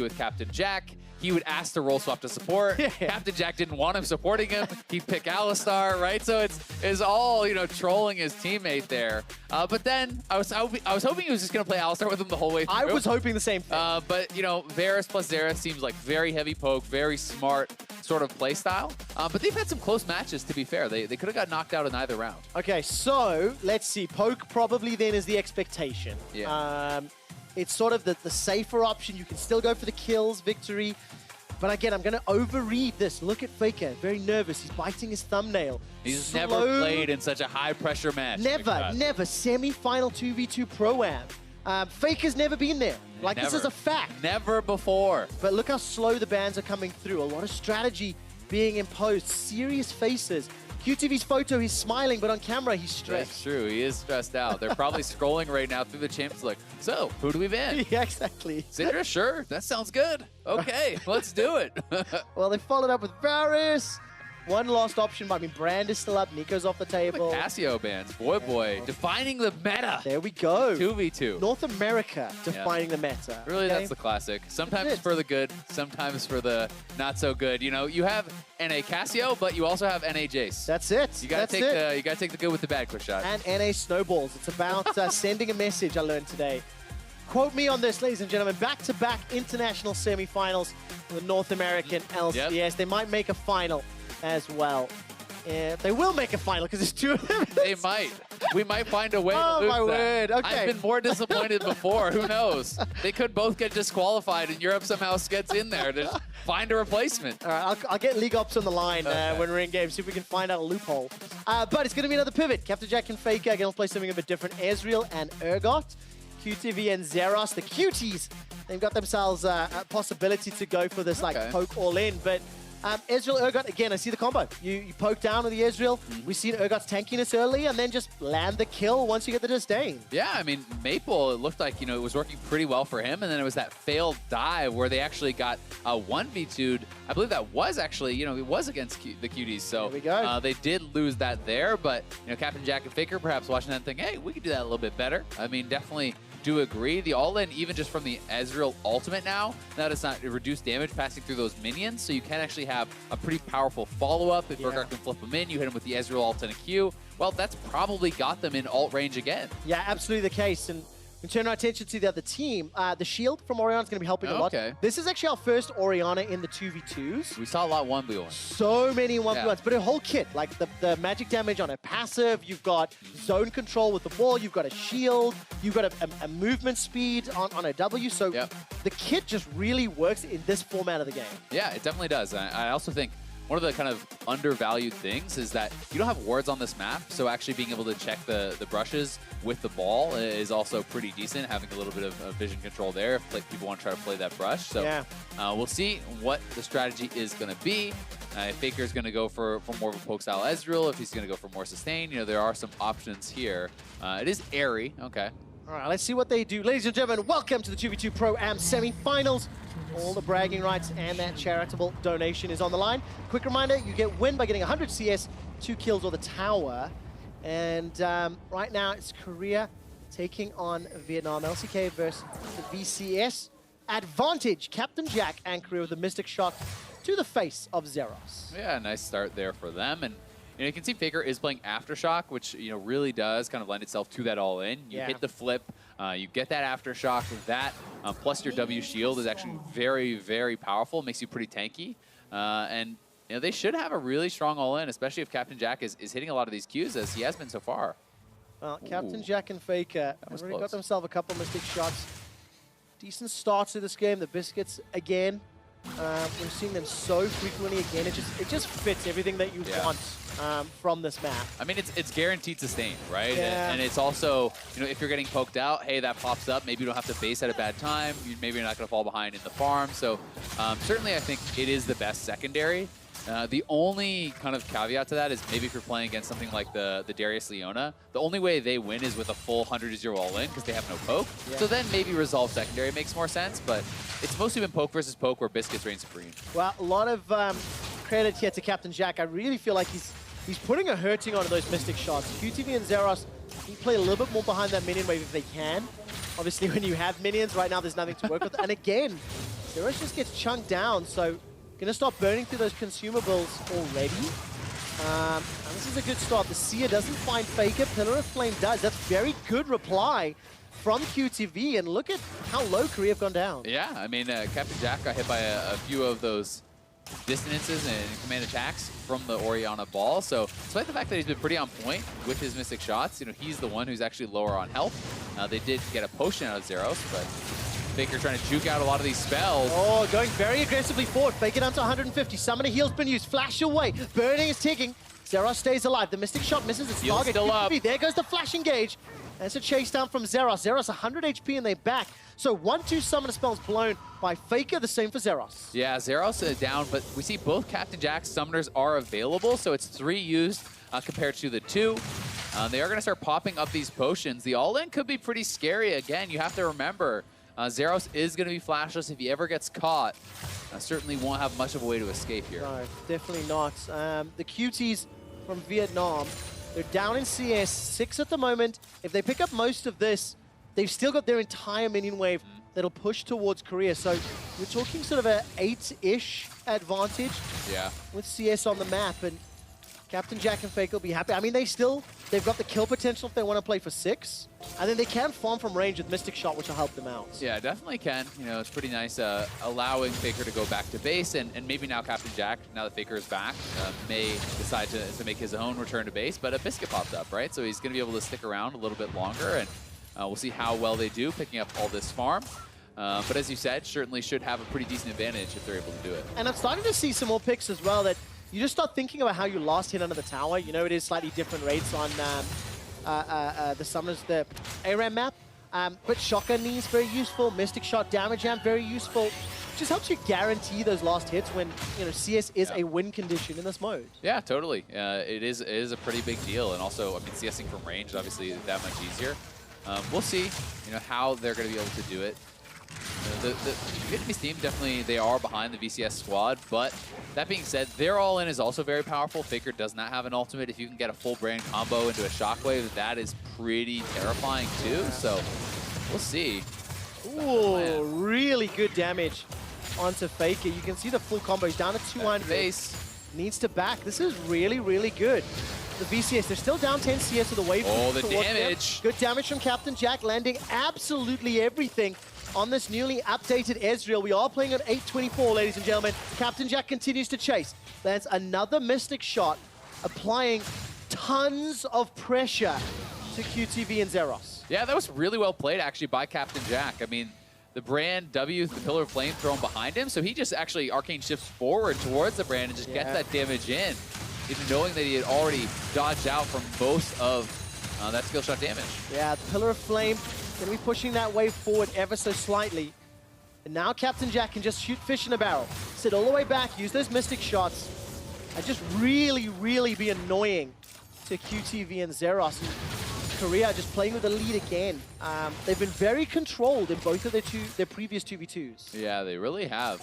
with Captain Jack. He would ask to role swap to support. Yeah. Captain Jack didn't want him supporting him. He'd pick Alistar, right? So it's all, you know, trolling his teammate there. But then I was hoping he was just going to play Alistar with him the whole way through. I was hoping the same thing. But, you know, Varus plus Xerath seems like very heavy poke, very smart sort of play style. But they've had some close matches, to be fair. They could have got knocked out in either round. Okay, so let's see. Poke probably then is the expectation. Yeah. It's sort of the safer option. You can still go for the kills, victory. But again, I'm going to overread this. Look at Faker. Very nervous. He's biting his thumbnail. He's never played in such a high-pressure match. Never. Semi-final 2v2 Pro-Am. Faker's never been there. Like, this is a fact. Never before. But look how slow the bans are coming through. A lot of strategy being imposed. Serious faces. QTV's photo, he's smiling, but on camera, he's stressed. That's true. He is stressed out. They're probably scrolling right now through the champs like, so, who do we ban? Yeah, exactly. Syndra, sure. That sounds good. Okay, let's do it. Well, they followed up with Varus. One lost option. I mean, Brand is still up. Nico's off the table. Casio bans. Boy. Defining the meta. There we go. 2v2. North America defining the meta. Really, okay? that's the classic. Sometimes for the good, sometimes for the not so good. You know, you have NA Casio, but you also have NA Jace. That's it. You gotta take the good with the bad, QuickShot. And NA Snowballs. It's about sending a message, I learned today. Quote me on this, ladies and gentlemen. Back-to-back international semifinals for the North American LCS. Yep. They might make a final as well. They will make a final because there's two of them. They might. We might find a way to Oh, lose my that. word. Okay. I've been more disappointed before. Who knows? They could both get disqualified and Europe somehow gets in there to find a replacement. All right, I'll get League Ops on the line when we're in game, see if we can find out a loophole. But it's going to be another pivot. Captain Jack and Faker are going to play something a bit different. Ezreal and Urgot. QTV and Zeros, the cuties, they've got themselves a possibility to go for this like poke all in. But Ezreal, Urgot, again, I see the combo. You poke down with the Ezreal. We've seen Urgot's tankiness early and then just land the kill once you get the disdain. Yeah, I mean, Maple, it looked like, you know, it was working pretty well for him. And then it was that failed dive where they actually got a 1v2'd. I believe that was actually, you know, it was against the Cuties. So there we go. They did lose that there. But, you know, Captain Jack and Faker perhaps watching that and thinking, hey, we could do that a little bit better. I mean, definitely do agree. The all-in, even just from the Ezreal ultimate now does not reduce damage passing through those minions, so you can actually have a pretty powerful follow-up. If Urgot can flip them in, you hit him with the Ezreal ult and a Q. Well, that's probably got them in ult range again. Yeah, absolutely the case. And we turn our attention to the other team. The shield from Orianna is going to be helping a lot. This is actually our first Orianna in the 2v2s. We saw a lot 1v1. So many 1v1s, but a whole kit. Like the magic damage on a passive, you've got zone control with the ball, you've got a shield, you've got a movement speed on a W. So the kit just really works in this format of the game. Yeah, it definitely does. I also think one of the kind of undervalued things is that you don't have wards on this map, so actually being able to check the brushes with the ball is also pretty decent, having a little bit of vision control there if like people want to try to play that brush. So we'll see what the strategy is going to be. If Faker's going to go for more of a poke style Ezreal, if he's going to go for more sustain, you know, there are some options here. It is airy. Okay. All right, let's see what they do. Ladies and gentlemen, welcome to the 2v2 Pro-Am semi-finals. All the bragging rights and that charitable donation is on the line. Quick reminder, you get win by getting 100 CS, 2 kills or the tower. And right now it's Korea taking on Vietnam. LCK versus the VCS. Advantage, Captain Jack and Korea with the Mystic Shot to the face of Zeros. Yeah, nice start there for them. And you know, you can see Faker is playing Aftershock, which, you know, really does kind of lend itself to that all-in. You hit the flip, you get that Aftershock. That, plus your W shield is actually very, very powerful. It makes you pretty tanky. And, you know, they should have a really strong all-in, especially if Captain Jack is hitting a lot of these Qs as he has been so far. Well, Captain Jack and Faker have already got themselves a couple Mystic Shots. Decent start to this game. The Biscuits, again, we're seeing them so frequently again. It just fits everything that you want from this map. I mean, it's guaranteed sustain, right? Yeah. And it's also, you know, if you're getting poked out, hey, that pops up. Maybe you don't have to base at a bad time. Maybe you're not going to fall behind in the farm. So certainly I think it is the best secondary. The only kind of caveat to that is maybe if you're playing against something like the Darius Leona, the only way they win is with a full 100-0 all-in because they have no poke. So then maybe resolve secondary makes more sense, but it's mostly been poke versus poke where Biscuits reign supreme. Well, a lot of credit here to Captain Jack. I really feel like he's putting a hurting on those Mystic Shots. QTV and Zeros, you play a little bit more behind that minion wave if they can. Obviously, when you have minions, right now there's nothing to work with. And again, Zeros just gets chunked down, so gonna start burning through those consumables already. And this is a good start. The Seer doesn't find Faker, Pillar of Flame does. That's very good reply from QTV, and look at how low Korea have gone down. Yeah, I mean, Captain Jack got hit by a few of those dissonances and command attacks from the Orianna ball. So despite the fact that he's been pretty on point with his Mystic shots, he's the one who's actually lower on health. They did get a potion out of Zeros, but Faker trying to juke out a lot of these spells. Oh, going very aggressively forward. Faker down to 150. Summoner heal's been used. Flash away. Burning is ticking. Zeros stays alive. The Mystic shot misses its target. Still up. There goes the flash engage. And it's a chase down from Zeros. Zeros 100 HP and they back. So 1-2 summoner spells blown by Faker. The same for Zeros. Yeah, Zeros is down, but we see both Captain Jack's summoners are available. So it's 3 used compared to the 2. They are going to start popping up these potions. The all-in could be pretty scary. Again, you have to remember, Zeros is going to be flashless if he ever gets caught. Certainly won't have much of a way to escape here. No, definitely not. The QTs from Vietnam, they're down in CS, 6 at the moment. If they pick up most of this, they've still got their entire minion wave that'll push towards Korea. So we're talking sort of a 8-ish advantage with CS on the map. And Captain Jack and Faker will be happy. I mean, they've got the kill potential if they want to play for 6. And then they can farm from range with Mystic Shot, which will help them out. Yeah, definitely can. It's pretty nice allowing Faker to go back to base. And maybe now Captain Jack, now that Faker is back, may decide to make his own return to base. But a Biscuit popped up, right? So he's going to be able to stick around a little bit longer. And we'll see how well they do picking up all this farm. But as you said, certainly should have a pretty decent advantage if they're able to do it. And I'm starting to see some more picks as well that you just start thinking about how you last hit under the tower. It is slightly different rates on the Summoners, the ARAM map. But Shotgun Knee is very useful. Mystic Shot, Damage Amp, very useful. Just helps you guarantee those last hits when CS is a win condition in this mode. Yeah, totally. It is a pretty big deal. And also, I mean, CSing from range is obviously that much easier. We'll see how they're going to be able to do it. The Vietnamese team, definitely, they are behind the VCS squad, but that being said, their all-in is also very powerful. Faker does not have an ultimate. If you can get a full brand combo into a shockwave, that is pretty terrifying too, so we'll see. Ooh, really good damage onto Faker. You can see the full combo. He's down to 200. Base. Needs to back. This is really, really good. The VCS, they're still down 10 CS with the wave. Oh, the damage. Good damage from Captain Jack, landing absolutely everything on this newly updated Ezreal. We are playing at 8:24, ladies and gentlemen. Captain Jack continues to chase. Lands another Mystic Shot, applying tons of pressure to QTV and Zeros. Yeah, that was really well played, actually, by Captain Jack. I mean, the Brand W, the Pillar of Flame thrown behind him, so he just actually arcane shifts forward towards the Brand and just gets that damage in, even knowing that he had already dodged out from most of that skill shot damage. Yeah, the Pillar of Flame going to be pushing that wave forward ever so slightly. And now Captain Jack can just shoot fish in a barrel. Sit all the way back, use those Mystic Shots, and just really, really be annoying to QTV and Zeros. And Korea just playing with the lead again. They've been very controlled in both of their previous 2v2s. Yeah, they really have.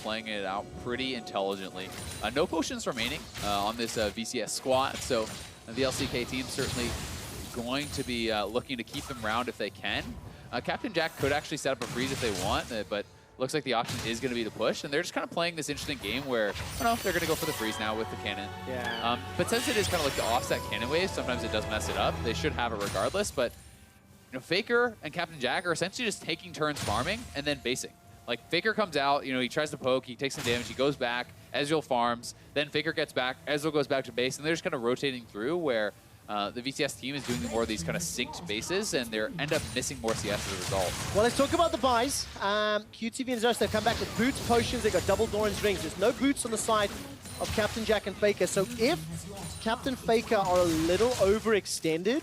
Playing it out pretty intelligently. No potions remaining on this VCS squad, so the LCK team certainly going to be looking to keep them around if they can. Captain Jack could actually set up a freeze if they want, but looks like the option is going to be to push, and they're just kind of playing this interesting game where, they're going to go for the freeze now with the cannon. Yeah. But since it is kind of like the offset cannon wave, sometimes it does mess it up. They should have it regardless, but Faker and Captain Jack are essentially just taking turns farming and then basing. Like, Faker comes out, he tries to poke, he takes some damage, he goes back, Ezreal farms, then Faker gets back, Ezreal goes back to base, and they're just kind of rotating through where the VCS team is doing more of these kind of synced bases, and they end up missing more CS as a result. Well, let's talk about the buys. QTV and Zeros, they've come back with boots, potions, they've got double Doran's rings. There's no boots on the side of Captain Jack and Faker. So if Captain Faker are a little overextended,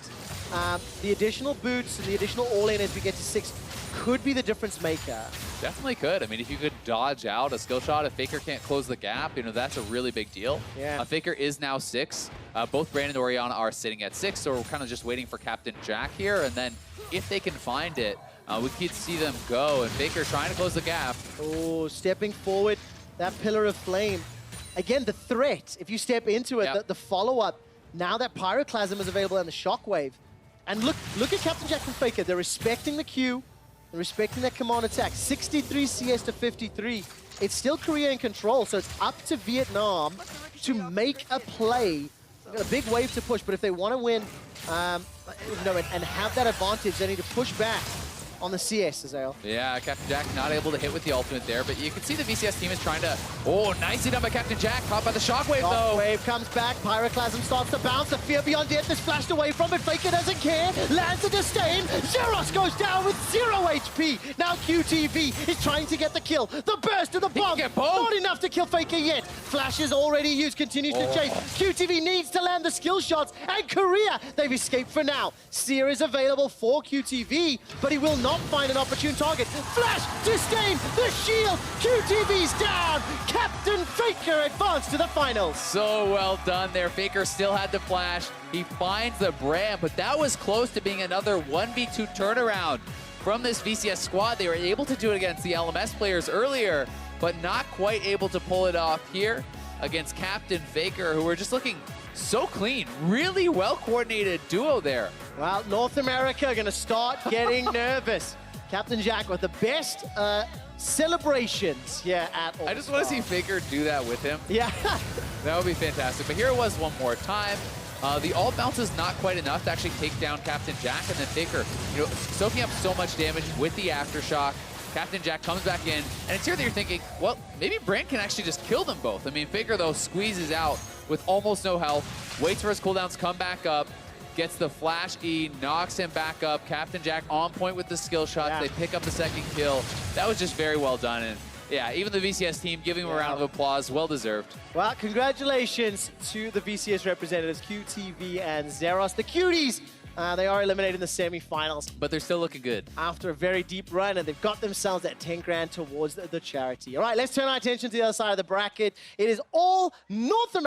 the additional boots and the additional all-in as we get to 6 could be the difference maker. Definitely could. I mean, if you could dodge out a skill shot, if Faker can't close the gap, that's a really big deal. Yeah. Faker is now 6. Both Brand and Orianna are sitting at 6, so we're kind of just waiting for Captain Jack here. And then if they can find it, we could see them go. And Faker trying to close the gap. Oh, stepping forward, that Pillar of Flame. Again, the threat, if you step into it, the follow-up, now that Pyroclasm is available and the Shockwave. And look at Captain Jack and Faker. They're respecting the Q. and respecting their command attack. 63 CS to 53. It's still Korea in control, so it's up to Vietnam to make a play. They've got a big wave to push, but if they want to win and have that advantage, they need to push back on the CS, Azael. Yeah, Captain Jack not able to hit with the ultimate there, but you can see the VCS team is trying to... Oh, nicely done by Captain Jack. Caught by the shockwave, though. Shockwave comes back. Pyroclasm starts to bounce. The Fear Beyond Death is flashed away from it. Faker doesn't care. Lands a disdain. Zeros goes down with 0 HP. Now QTV is trying to get the kill. The burst of the bomb. Not enough to kill Faker yet. Flash is already used. Continues to chase. QTV needs to land the skill shots. And Korea, they've escaped for now. Seer is available for QTV, but he will not find an opportune target. Flash, disdain, the shield, QTV's down. Captain Faker advanced to the finals. So well done there. Faker still had the flash. He finds the brand, but that was close to being another 1v2 turnaround from this VCS squad. They were able to do it against the LMS players earlier, but not quite able to pull it off here against Captain Faker, who were just looking so clean. Really well-coordinated duo there. Well, North America are going to start getting nervous. Captain Jack with the best celebrations here at All I just want to see Faker do that with him. Yeah. That would be fantastic. But here it was one more time. The ult bounce is not quite enough to actually take down Captain Jack, and then Faker, soaking up so much damage with the Aftershock. Captain Jack comes back in, and it's here that you're thinking, well, maybe Brand can actually just kill them both. I mean, Faker, though, squeezes out with almost no health, waits for his cooldowns to come back up, gets the flash E, knocks him back up. Captain Jack on point with the skill shots. Yeah. They pick up the second kill. That was just very well done. And yeah, even the VCS team giving him a round of applause. Well deserved. Well, congratulations to the VCS representatives, QTV and Zeros. The Cuties, they are eliminated in the semifinals. But they're still looking good. After a very deep run, and they've got themselves that 10 grand towards the charity. All right, let's turn our attention to the other side of the bracket. It is all North America.